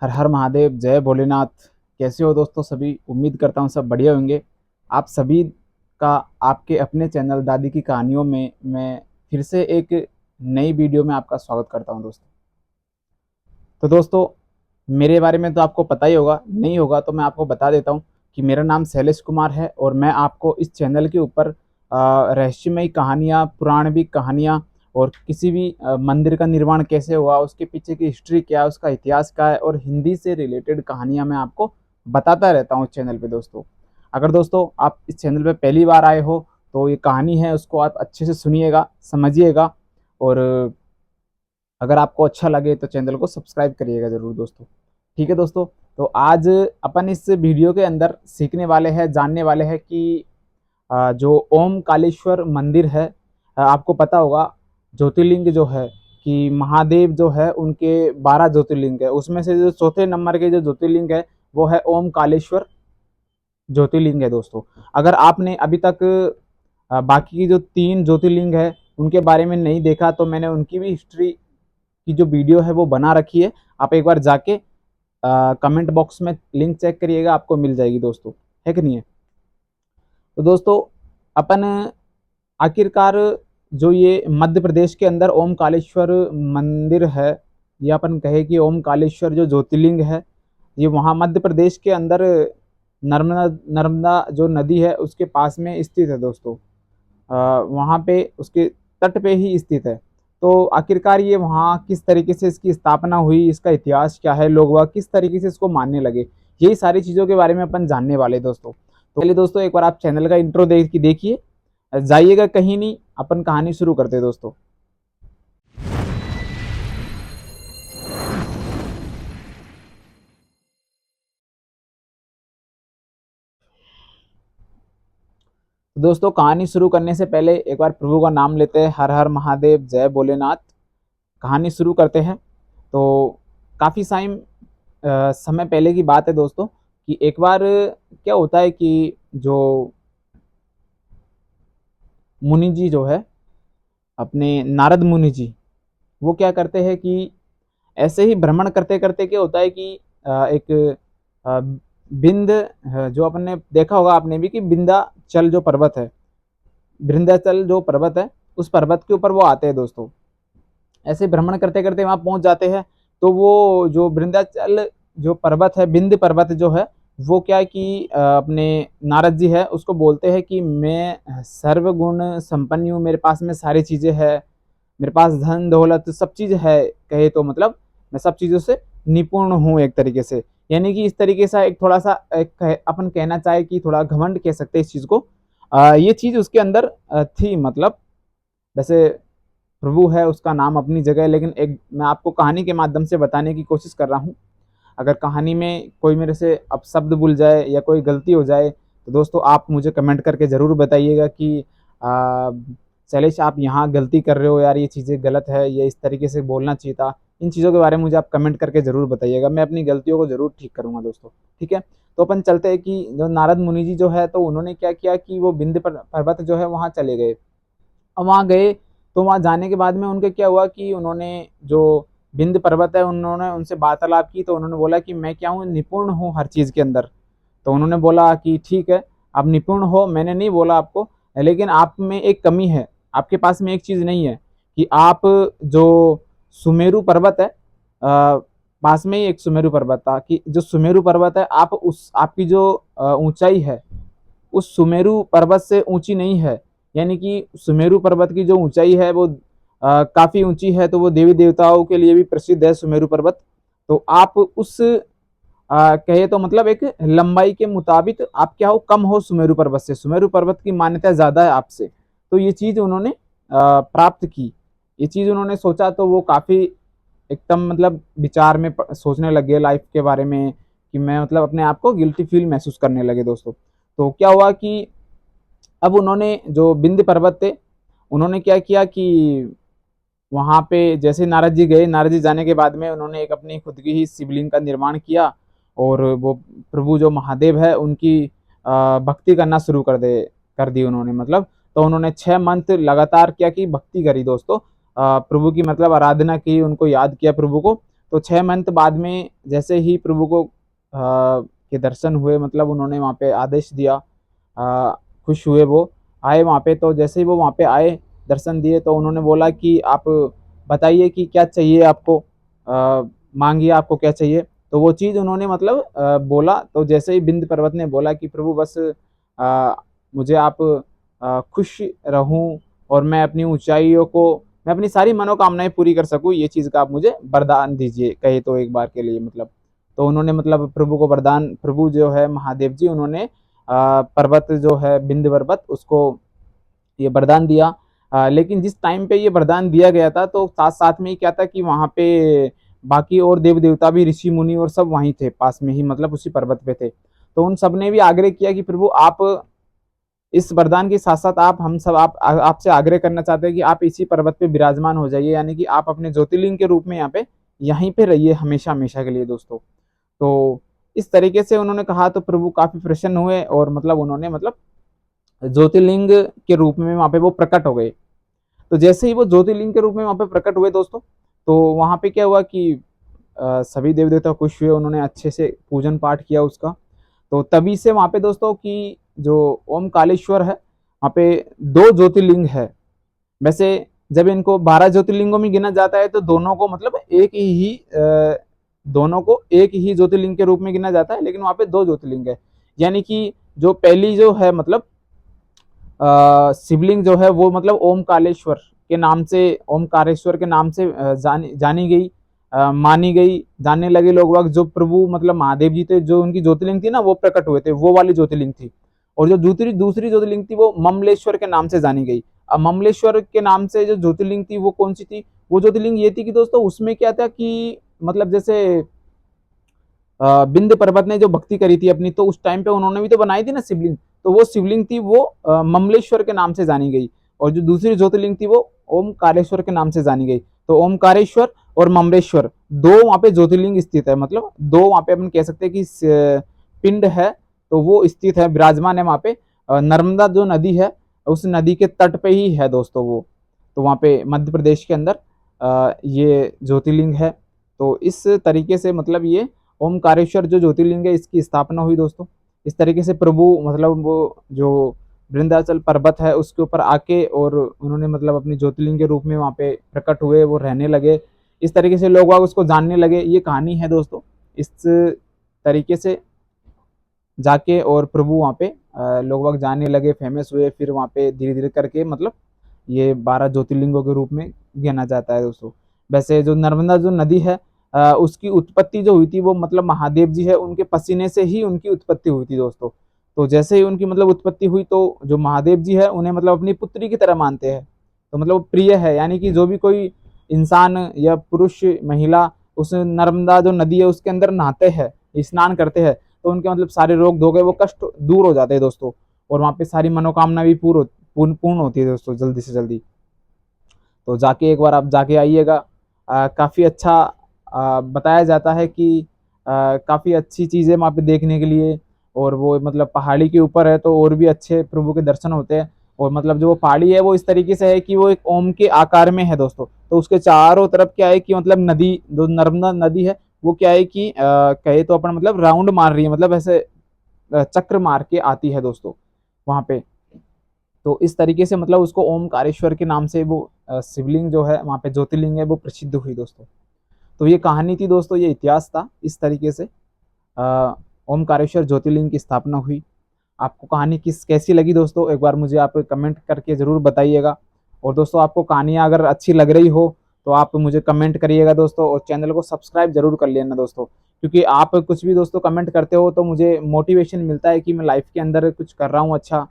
हर हर महादेव, जय भोलेनाथ। कैसे हो दोस्तों सभी? उम्मीद करता हूँ सब बढ़िया होंगे। आप सभी का आपके अपने चैनल दादी की कहानियों में मैं फिर से एक नई वीडियो में आपका स्वागत करता हूँ दोस्तों। तो दोस्तों, मेरे बारे में तो आपको पता ही होगा, नहीं होगा तो मैं आपको बता देता हूँ कि मेरा नाम शैलेश कुमार है और मैं आपको इस चैनल के ऊपर रहस्यमयी कहानियाँ, पुराणिक कहानियाँ और किसी भी मंदिर का निर्माण कैसे हुआ, उसके पीछे की हिस्ट्री क्या है, उसका इतिहास क्या है और हिंदी से रिलेटेड कहानियाँ मैं आपको बताता रहता हूँ इस चैनल पे दोस्तों। अगर दोस्तों आप इस चैनल पे पहली बार आए हो तो ये कहानी है उसको आप अच्छे से सुनिएगा, समझिएगा और अगर आपको अच्छा लगे तो चैनल को सब्सक्राइब करिएगा ज़रूर दोस्तों। ठीक है दोस्तों, तो आज अपन इस वीडियो के अंदर सीखने वाले हैं, जानने वाले हैं कि जो ओम कालेश्वर मंदिर है, आपको पता होगा ज्योतिर्लिंग जो है कि महादेव जो है उनके 12 ज्योतिर्लिंग है, उसमें से जो चौथे नंबर के जो ज्योतिर्लिंग है वो है ओम कालेश्वर ज्योतिर्लिंग है दोस्तों। अगर आपने अभी तक बाकी की जो 3 ज्योतिर्लिंग है उनके बारे में नहीं देखा तो मैंने उनकी भी हिस्ट्री की जो वीडियो है वो बना रखी है। आप एक बार जाके कमेंट बॉक्स में लिंक चेक करिएगा, आपको मिल जाएगी दोस्तों, है कि नहीं है? तो दोस्तों, अपन आखिरकार जो ये मध्य प्रदेश के अंदर ओमकालेश्वर मंदिर है, ये अपन कहे कि ओमकालेश्वर जो ज्योतिर्लिंग है, ये वहाँ मध्य प्रदेश के अंदर नर्मदा नर्मदा जो नदी है उसके पास में स्थित है दोस्तों। वहाँ पे उसके तट पे ही स्थित है। तो आखिरकार ये वहाँ किस तरीके से इसकी स्थापना हुई, इसका इतिहास क्या है, लोग वह किस तरीके से इसको मानने लगे, यही सारी चीज़ों के बारे में अपन जानने वाले दोस्तों। तो पहले दोस्तों एक बार आप चैनल का इंट्रो देखिए, जाइएगा कहीं नहीं, अपन कहानी शुरू करते हैं दोस्तों। तो दोस्तों, कहानी शुरू करने से पहले एक बार प्रभु का नाम लेते हैं, हर हर महादेव, जय भोलेनाथ। कहानी शुरू करते हैं। तो काफ़ी समय पहले की बात है दोस्तों कि एक बार क्या होता है कि जो मुनि जी जो है, अपने नारद मुनि जी, वो क्या करते हैं कि ऐसे ही भ्रमण करते करते क्या होता है कि एक बिंद, जो अपन ने देखा होगा आपने भी कि विंध्याचल जो पर्वत है, विंध्याचल जो पर्वत है, उस पर्वत के ऊपर वो आते हैं दोस्तों। ऐसे भ्रमण करते करते वहां पहुंच जाते हैं। तो वो जो विंध्याचल जो पर्वत है, विंध्य पर्वत जो है, वो क्या है कि अपने नारद जी है उसको बोलते हैं कि मैं सर्वगुण संपन्न हूँ, मेरे पास में सारी चीजें है, मेरे पास धन दौलत सब चीज है, कहे तो मतलब मैं सब चीजों से निपुण हूँ एक तरीके से। यानी कि इस तरीके से एक थोड़ा सा अपन कहना चाहे कि थोड़ा घमंड कह सकते हैं इस चीज को। ये चीज उसके अंदर थी, मतलब वैसे प्रभु है उसका नाम अपनी जगह है, लेकिन एक मैं आपको कहानी के माध्यम से बताने की कोशिश कर रहा हूँ। अगर कहानी में कोई मेरे से अपशब्द भूल जाए या कोई गलती हो जाए तो दोस्तों आप मुझे कमेंट करके ज़रूर बताइएगा कि शैलेश आप यहाँ गलती कर रहे हो यार, ये चीज़ें गलत है, ये इस तरीके से बोलना चाहिए था। इन चीज़ों के बारे में मुझे आप कमेंट करके ज़रूर बताइएगा, मैं अपनी गलतियों को ज़रूर ठीक करूँगा दोस्तों। ठीक है, तो अपन चलते हैं कि जो नारद मुनि जी जो है, तो उन्होंने क्या किया कि वो बिंद पर्वत जो है वहाँ चले गए। अब वहाँ गए तो वहाँ जाने के बाद में उनके क्या हुआ कि उन्होंने जो बिंद पर्वत है उन्होंने उनसे वार्तालाप की। तो उन्होंने बोला कि मैं क्या हूँ, निपुण हूँ हर चीज़ के अंदर। तो उन्होंने बोला कि ठीक है, आप निपुण हो, मैंने नहीं बोला आपको, लेकिन आप में एक कमी है, आपके पास में एक चीज़ नहीं है कि आप जो सुमेरु पर्वत है, पास में ही एक सुमेरु पर्वत था, कि जो सुमेरु पर्वत है आप उस आपकी जो ऊंचाई है उस सुमेरु पर्वत से ऊंची नहीं है। यानी कि सुमेरु पर्वत की जो ऊंचाई है वो काफी ऊंची है, तो वो देवी देवताओं के लिए भी प्रसिद्ध है सुमेरु पर्वत। तो आप उस कहे तो मतलब एक लंबाई के मुताबिक आप क्या हो, कम हो सुमेरु पर्वत से, सुमेरु पर्वत की मान्यता ज्यादा है आपसे। तो ये चीज उन्होंने प्राप्त की, ये चीज उन्होंने सोचा, तो वो काफी एकदम मतलब विचार में सोचने लगे लाइफ के बारे में कि मैं मतलब अपने आप को गिल्टी फील महसूस करने लगे दोस्तों। तो क्या हुआ कि अब उन्होंने जो बिंद पर्वत थे, उन्होंने क्या किया कि वहां पे जैसे नारद जी गए, नारद जी जाने के बाद में उन्होंने एक अपनी खुद की ही शिवलिंग का निर्माण किया और वो प्रभु जो महादेव है उनकी भक्ति करना शुरू कर दी उन्होंने, मतलब तो उन्होंने 6 मंथ लगातार क्या की भक्ति करी दोस्तों, प्रभु की मतलब आराधना की, उनको याद किया प्रभु को। तो 6 मंथ बाद में जैसे ही प्रभु को के दर्शन हुए, मतलब उन्होंने वहाँ पे आदेश दिया, खुश हुए, वो आए वहाँ पे। तो जैसे ही वो वहाँ पे आए, दर्शन दिए, तो उन्होंने बोला कि आप बताइए कि क्या चाहिए आपको, मांगिए आपको क्या चाहिए। तो वो चीज़ उन्होंने मतलब बोला। तो जैसे ही बिंद पर्वत ने बोला कि प्रभु बस मुझे आप खुश रहूं और मैं अपनी ऊंचाइयों को, मैं अपनी सारी मनोकामनाएं पूरी कर सकूं, ये चीज़ का आप मुझे वरदान दीजिए, कहे तो एक बार के लिए मतलब। तो उन्होंने मतलब प्रभु को वरदान, प्रभु जो है महादेव जी, उन्होंने पर्वत जो है बिंद पर्वत, उसको ये वरदान दिया। लेकिन जिस टाइम पे ये वरदान दिया गया था, तो साथ साथ में ही क्या था कि वहाँ पे बाकी और देव देवता भी, ऋषि मुनि और सब वहीं थे पास में ही, मतलब उसी पर्वत पे थे। तो उन सब ने भी आग्रह किया कि प्रभु आप इस वरदान के साथ साथ आप, हम सब आपसे आग्रह करना चाहते हैं कि आप इसी पर्वत पे विराजमान हो जाइए, यानी कि आप अपने ज्योतिर्लिंग के रूप में यहाँ पे यहीं पे रहिए हमेशा हमेशा के लिए दोस्तों। तो इस तरीके से उन्होंने कहा, तो प्रभु काफी प्रसन्न हुए और मतलब उन्होंने मतलब ज्योतिर्लिंग के रूप में वहां पे वो प्रकट हो गए। तो जैसे ही वो ज्योतिर्लिंग के रूप में वहां पे प्रकट हुए दोस्तों, तो वहां पे क्या हुआ कि सभी देव देवता खुश हुए, उन्होंने अच्छे से पूजन पाठ किया उसका। तो तभी से वहां पे दोस्तों की जो ओमकालेश्वर है, वहां पे 2 ज्योतिर्लिंग है। वैसे जब इनको 12 ज्योतिर्लिंगों में गिना जाता है, तो दोनों को मतलब दोनों को एक ही ज्योतिर्लिंग के रूप में गिना जाता है, लेकिन वहां पे 2 ज्योतिर्लिंग है। यानी कि जो पहली जो है मतलब शिवलिंग जो है वो मतलब ओमकालेश्वर के नाम से, ओमकारेश्वर के नाम से जानी गई, मानी गई, जानने लगे लोग वक्त। जो प्रभु मतलब महादेव जी थे, जो उनकी ज्योतिर्लिंग थी ना, वो प्रकट हुए थे, वो वाली ज्योतिर्लिंग थी। और जो दूसरी दूसरी ज्योतिर्लिंग थी, वो ममलेश्वर के नाम से जानी गई। अब ममलेश्वर के नाम से जो ज्योतिर्लिंग थी, वो कौन सी थी? वो ज्योतिर्लिंग ये थी कि दोस्तों उसमें क्या था कि मतलब जैसे बिंद पर्वत ने जो भक्ति करी थी अपनी, तो उस टाइम पे उन्होंने भी तो बनाई थी ना शिवलिंग। तो वो शिवलिंग थी, वो ममलेश्वर के नाम से जानी गई। और जो दूसरी ज्योतिर्लिंग थी, वो ओमकारेश्वर के नाम से जानी गई। तो ओमकारेश्वर और ममलेश्वर, दो वहां पे ज्योतिर्लिंग स्थित है, मतलब दो वहां पे अपन कह सकते हैं कि पिंड है, तो वो स्थित है, विराजमान है वहां पे। नर्मदा जो नदी है, उस नदी के तट पे ही है दोस्तों वो। तो वहां पे मध्य प्रदेश के अंदर ये ज्योतिर्लिंग है। तो इस तरीके से मतलब ये ओमकारेश्वर जो ज्योतिर्लिंग है, इसकी स्थापना हुई दोस्तों। इस तरीके से प्रभु मतलब वो जो वृंदाचल पर्वत है, उसके ऊपर आके और उन्होंने मतलब अपनी ज्योतिर्लिंग के रूप में वहाँ पे प्रकट हुए, वो रहने लगे। इस तरीके से लोग उसको जानने लगे, ये कहानी है दोस्तों। इस तरीके से जाके और प्रभु वहाँ पे लोग जानने लगे, फेमस हुए, फिर वहाँ पे धीरे धीरे करके मतलब ये 12 ज्योतिर्लिंगों के रूप में गिना जाता है दोस्तों। वैसे जो नर्मदा जो नदी है, उसकी उत्पत्ति जो हुई थी, वो मतलब महादेव जी है, उनके पसीने से ही उनकी उत्पत्ति हुई थी दोस्तों। तो जैसे ही उनकी मतलब उत्पत्ति हुई, तो जो महादेव जी है, उन्हें मतलब अपनी पुत्री की तरह मानते हैं। तो मतलब प्रिय है, यानी कि जो भी कोई इंसान या पुरुष महिला उस नर्मदा जो नदी है उसके अंदर नहाते हैं, स्नान करते हैं, तो उनके मतलब सारे रोग धोखे, वो कष्ट दूर हो जाते हैं दोस्तों। और वहाँ पे सारी मनोकामना भी पूर्ण होती है दोस्तों, जल्दी से जल्दी। तो जाके एक बार आप जाके आइएगा। काफ़ी अच्छा बताया जाता है कि काफ़ी अच्छी चीज़ें वहाँ पे देखने के लिए। और वो मतलब पहाड़ी के ऊपर है, तो और भी अच्छे प्रभु के दर्शन होते हैं। और मतलब जो वो पहाड़ी है, वो इस तरीके से है कि वो एक ओम के आकार में है दोस्तों। तो उसके चारों तरफ क्या है कि मतलब नदी, जो नर्मदा नदी है, वो क्या है कि कहे तो अपन मतलब राउंड मार रही है, मतलब ऐसे चक्र मार के आती है दोस्तों वहाँ पे। तो इस तरीके से मतलब उसको ओमकारेश्वर के नाम से वो शिवलिंग जो है वहाँ पे, ज्योतिर्लिंग है, वो प्रसिद्ध हुई दोस्तों। तो ये कहानी थी दोस्तों, ये इतिहास था। इस तरीके से ओमकारेश्वर ज्योतिर्लिंग की स्थापना हुई। आपको कहानी कैसी लगी दोस्तों, एक बार मुझे आप कमेंट करके ज़रूर बताइएगा। और दोस्तों आपको कहानियाँ अगर अच्छी लग रही हो, तो आप मुझे कमेंट करिएगा दोस्तों, और चैनल को सब्सक्राइब जरूर कर लेना दोस्तों। क्योंकि आप कुछ भी दोस्तों कमेंट करते हो, तो मुझे मोटिवेशन मिलता है कि मैं लाइफ के अंदर कुछ कर रहा हूँ अच्छा।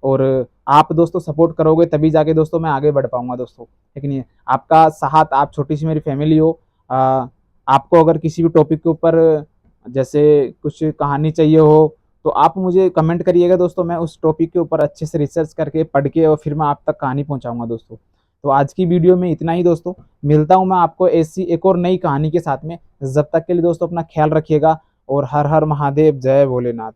और आप दोस्तों सपोर्ट करोगे तभी जाके दोस्तों मैं आगे बढ़ पाऊंगा दोस्तों। लेकिन ये आपका साथ, आप छोटी सी मेरी फैमिली हो। आपको अगर किसी भी टॉपिक के ऊपर जैसे कुछ कहानी चाहिए हो, तो आप मुझे कमेंट करिएगा दोस्तों। मैं उस टॉपिक के ऊपर अच्छे से रिसर्च करके पढ़ के और फिर मैं आप तक कहानी पहुंचाऊंगा दोस्तों। तो आज की वीडियो में इतना ही दोस्तों। मिलता हूं मैं आपको ऐसी एक और नई कहानी के साथ में। जब तक के लिए दोस्तों अपना ख्याल रखिएगा। और हर हर महादेव, जय भोलेनाथ।